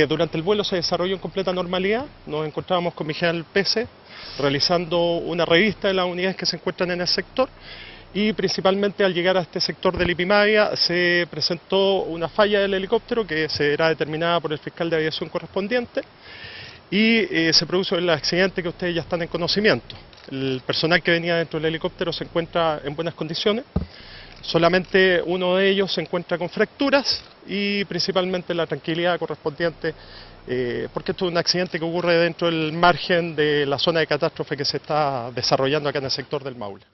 Durante el vuelo se desarrolló en completa normalidad. Nos encontrábamos con mi general Pese realizando una revista de las unidades que se encuentran en el sector y principalmente al llegar a este sector de Lipimavia se presentó una falla del helicóptero que será determinada por el fiscal de aviación correspondiente y se produjo el accidente que ustedes ya están en conocimiento. El personal que venía dentro del helicóptero se encuentra en buenas condiciones. Solamente uno de ellos se encuentra con fracturas y principalmente la tranquilidad correspondiente, porque esto es un accidente que ocurre dentro del margen de la zona de catástrofe que se está desarrollando acá en el sector del Maule.